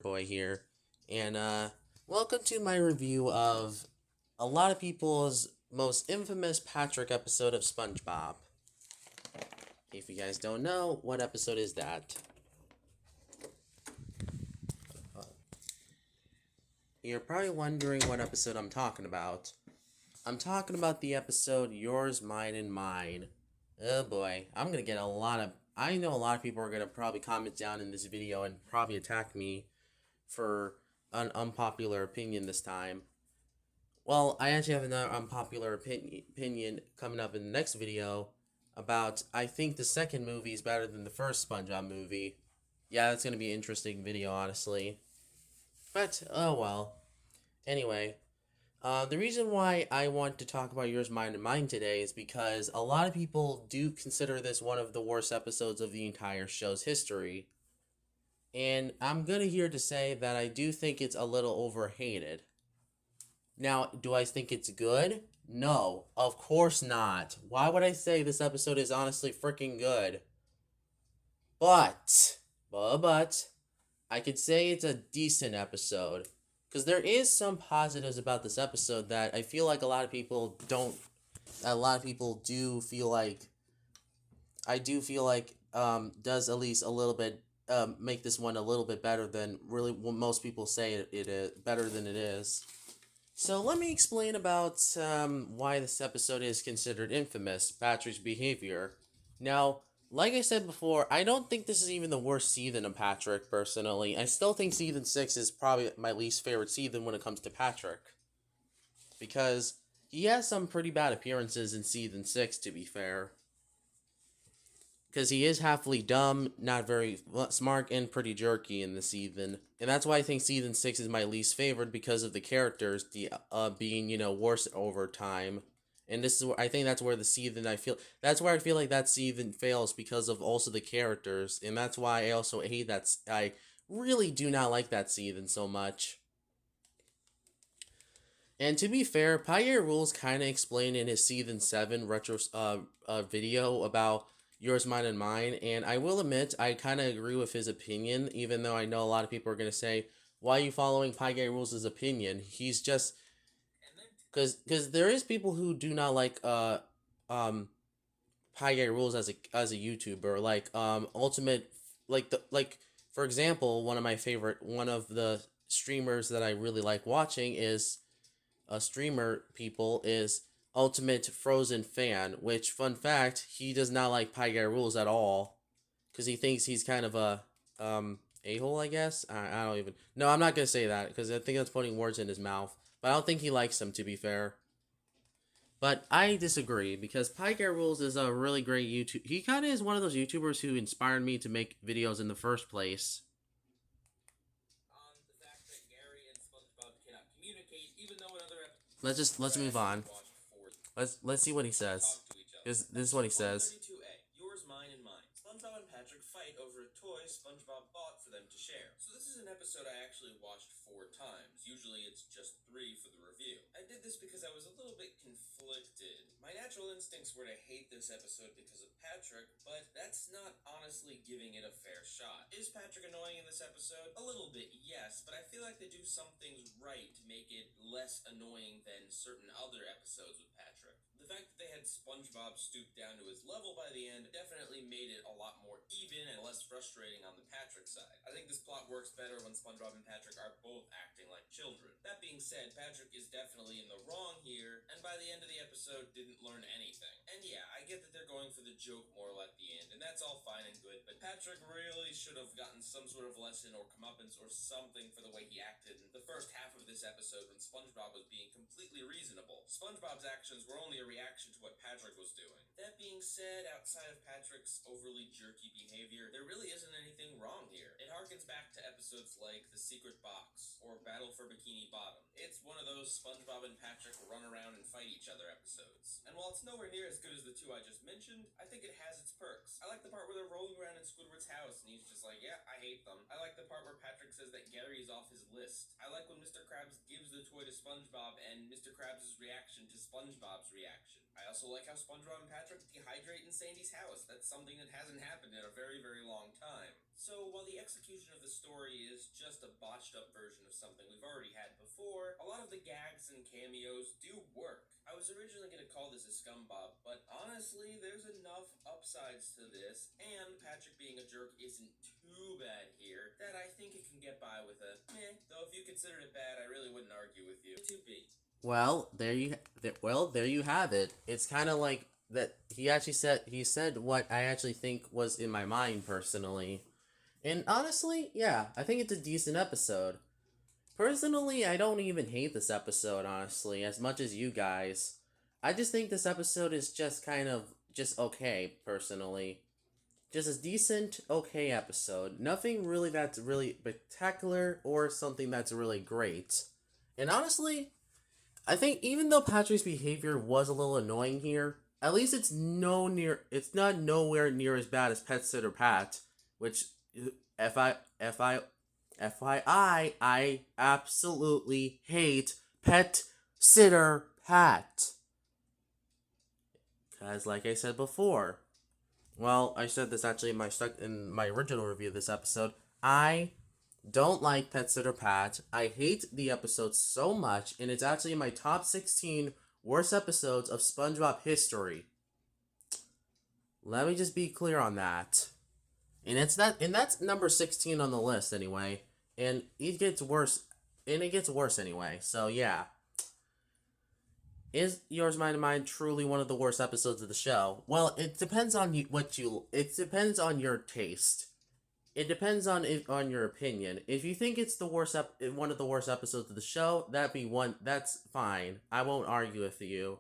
Boy here, and welcome to my review of a lot of people's most infamous Patrick episode of SpongeBob. If you guys don't know, what episode is that? You're probably wondering what episode I'm talking about. I'm talking about the episode Yours, Mine, and Mine. Oh boy, I'm gonna get a lot of. I know a lot of people are gonna probably comment down in this video and probably attack me for an unpopular opinion this time. Well, I actually have another unpopular opinion coming up in the next video about I think the second movie is better than the first SpongeBob movie. Yeah, that's going to be an interesting video, honestly. But, oh well. Anyway, the reason why I want to talk about Yours, Mine, and Mine today is because a lot of people do consider this one of the worst episodes of the entire show's history. And I'm going to here to say that I do think it's a little overhated. Now, do I think it's good? No, of course not. Why would I say this episode is honestly freaking good? But, I could say it's a decent episode. Because there is some positives about this episode that I feel like a lot of people don't. A lot of people do feel like. I do feel like does at least a little bit make this one a little bit better than really what most people say it is. Better than it is. So let me explain about why this episode is considered infamous, Patrick's behavior. Now, like I said before, I don't think this is even the worst season of Patrick, personally. I still think season 6 is probably my least favorite season when it comes to Patrick. Because he has some pretty bad appearances in season 6, to be fair. Because he is halfly dumb, not very smart, and pretty jerky in the season. And that's why I think season 6 is my least favorite, because of the characters being, worse over time. And this is where I think that's where the season that's where I feel like that season fails, because of also the characters. And that's why I also hate that. I really do not like that season so much. And to be fair, Pioneer Rules kind of explained in his season 7 retro video about Yours, Mine, and Mine. And I will admit, I kind of agree with his opinion, even though I know a lot of people are going to say, why are you following Pioneer Rules' opinion? He's just. Because there is people who do not like um Pioneer Rules as a YouTuber. Like Ultimate. For example, one of the streamers that I really like watching is a streamer people is Ultimate Frozen Fan, which, fun fact, he does not like Pie Guy Rules at all, because he thinks he's kind of a a-hole, I guess. I don't even. No, I'm not gonna say that, because I think that's putting words in his mouth. But I don't think he likes him, to be fair. But I disagree, because Pie Guy Rules is a really great YouTube. He kind of is one of those YouTubers who inspired me to make videos in the first place. Let's move on. Let's see what he says. This is what he says. Yours, mine, and mine. SpongeBob and Patrick fight over a toy SpongeBob bought for them to share. So this is an episode I actually watched 4 times. Usually it's just 3 for the review. I did this because I was a little bit conflicted. My natural instincts were to hate this episode because of Patrick, but that's not honestly giving it a fair shot. Is Patrick annoying in this episode? A little bit, yes, but I feel like they do some things right to make it less annoying than certain other episodes with Patrick. The fact that they had SpongeBob stoop down to his level by the end definitely made it a lot more even and less frustrating on the Patrick side. I think this plot works better when SpongeBob and Patrick are both acting like children. That being said, Patrick is definitely in the wrong here, and by the end of the episode didn't learn anything. And yeah, I get that they're going for the joke moral at the end, and that's all fine and good, but Patrick really should have gotten some sort of lesson or comeuppance or something for the way he acted in the first half of this episode when SpongeBob was being completely reasonable. SpongeBob's actions were only a reaction to what Patrick was doing. That being said, outside of Patrick's overly jerky behavior, there really isn't anything wrong here. It harkens back to episodes like The Secret Box or Battle for Bikini Bottom. It's one of those SpongeBob and Patrick run around and fight each other episodes. And while it's nowhere near as good as the 2 I just mentioned, I think it has its perks. I like the part where they're rolling around in Squidward's house and he's just like, yeah, I hate them. I like the part where Patrick says that Gary is off his list. I like when Mr. Krabs gives the toy to SpongeBob and Mr. Krabs' reaction to SpongeBob's reaction. I also like how SpongeBob and Patrick dehydrate in Sandy's house. That's something that hasn't happened in a very, very long time. So, while the execution of the story is just a botched up version of something we've already had before, a lot of the gags and cameos do work. I was originally going to call this a Spongebob, but honestly, there's enough upsides to this, and Patrick being a jerk isn't too bad here, that I think it can get by with a meh. Though if you considered it bad, I really wouldn't argue with you. 2B. There you have it. It's kind of like that. He said what I actually think was in my mind personally, and honestly, yeah, I think it's a decent episode. Personally, I don't even hate this episode, honestly, as much as you guys. I just think this episode is just kind of just okay, personally. Just a decent, okay episode. Nothing really that's really spectacular or something that's really great. And honestly, I think even though Patrick's behavior was a little annoying here, at least it's not nowhere near as bad as Pet Sitter Pat, which FYI, I absolutely hate Pet Sitter Pat. Cause like I said before, well, I said this actually in my original review of this episode. I don't like Pet Sitter Pat. I hate the episode so much, and it's actually in my top 16 worst episodes of SpongeBob history. Let me just be clear on that. And that's number 16 on the list anyway. And it gets worse anyway. So yeah. Is Yours, Mine, and Mine truly one of the worst episodes of the show? Well, it depends on it depends on your taste. It depends on your opinion. If you think it's one of the worst episodes of the show, that's fine. I won't argue with you.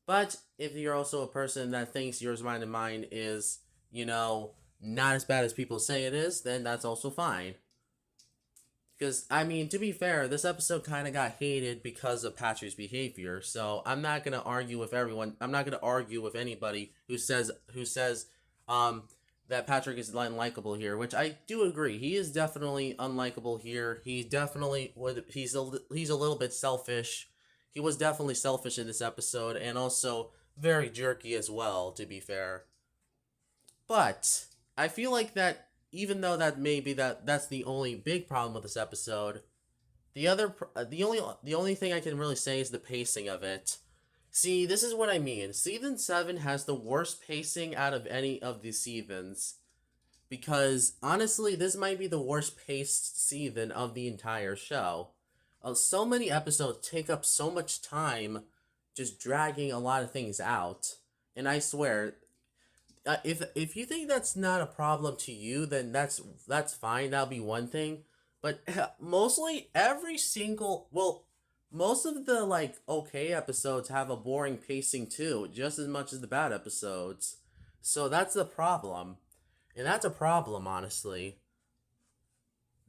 But if you're also a person that thinks Yours, Mine, and Mine is, not as bad as people say it is, then that's also fine. Because, I mean, to be fair, this episode kind of got hated because of Patrick's behavior. So I'm not going to argue with everyone. I'm not going to argue with anybody who says that Patrick is unlikable here, which I do agree. He is definitely unlikable here. He's a little bit selfish. He was definitely selfish in this episode, and also very jerky as well, to be fair. But I feel like that even though that's the only big problem with this episode, the only thing I can really say is the pacing of it. See, this is what I mean. Season 7 has the worst pacing out of any of the seasons. Because, honestly, this might be the worst paced season of the entire show. So many episodes take up so much time just dragging a lot of things out. And I swear, if you think that's not a problem to you, then that's fine. That'll be one thing. But mostly most of the okay episodes have a boring pacing too, just as much as the bad episodes. So that's the problem, and that's a problem, honestly.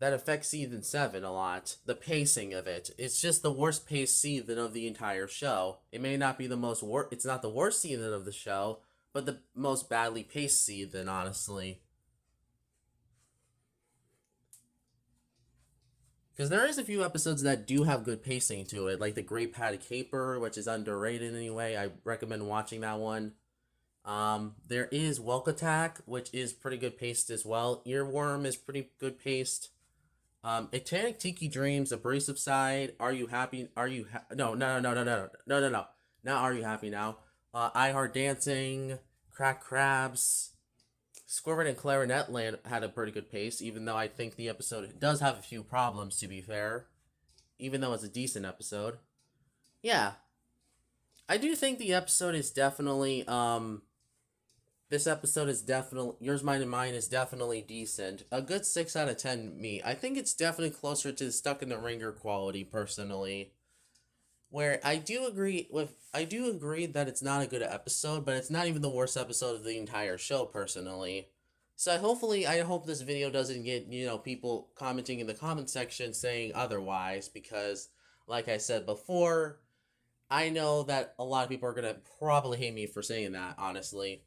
That affects season 7 a lot. The pacing of it. It's just the worst paced season of the entire show. It may not be it's not the worst season of the show, but the most badly paced season, honestly. Because there is a few episodes that do have good pacing to it, like the Great Patty Caper, which is underrated anyway. I recommend watching that one. There is Welk Attack, which is pretty good paced as well. Earworm is pretty good paced. Atlantic Tiki Dreams, Abrasive Side, Are You Happy? No. Not Are You Happy Now? I Heart Dancing, Crack Crabs, Squirrel and Clarinet Land had a pretty good pace, even though I think the episode does have a few problems, to be fair. Even though it's a decent episode. Yeah. I do think the episode is definitely, this episode is definitely, Yours, Mine, and Mine is definitely decent. A good 6 out of 10 me. I think it's definitely closer to Stuck in the Ringer quality, personally. Where I do agree that it's not a good episode, but it's not even the worst episode of the entire show, personally. So I hope this video doesn't get, people commenting in the comment section saying otherwise, because, like I said before, I know that a lot of people are going to probably hate me for saying that, honestly.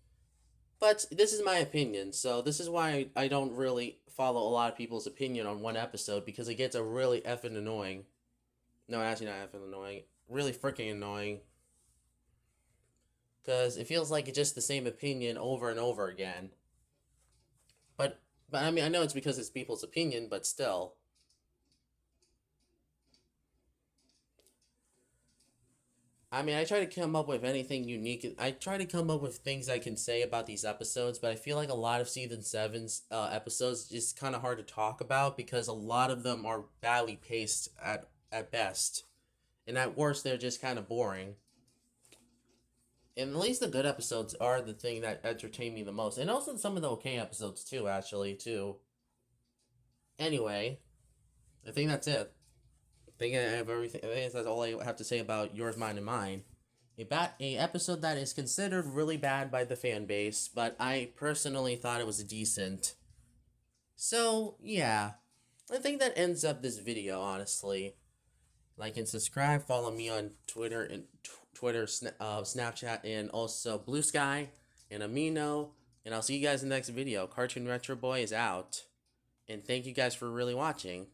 But this is my opinion, so this is why I don't really follow a lot of people's opinion on one episode, because it gets a really effing annoying. No, actually not effing annoying. Really freaking annoying. Because it feels like it's just the same opinion over and over again. But But I mean, I know it's because it's people's opinion, but still. I mean, I try to come up with anything unique. I try to come up with things I can say about these episodes, but I feel like a lot of season seven's episodes is kind of hard to talk about because a lot of them are badly paced at best, and at worst they're just kind of boring. And at least the good episodes are the thing that entertain me the most, and also some of the okay episodes too. Actually, too. Anyway, I think that's it. I think I have everything. I think that's all I have to say about yours, mine, and mine. A episode that is considered really bad by the fan base, but I personally thought it was decent. So yeah, I think that ends up this video. Honestly, like and subscribe. Follow me on Twitter and Snapchat, and also Blue Sky and Amino. And I'll see you guys in the next video. Cartoon Retro Boy is out, and thank you guys for really watching.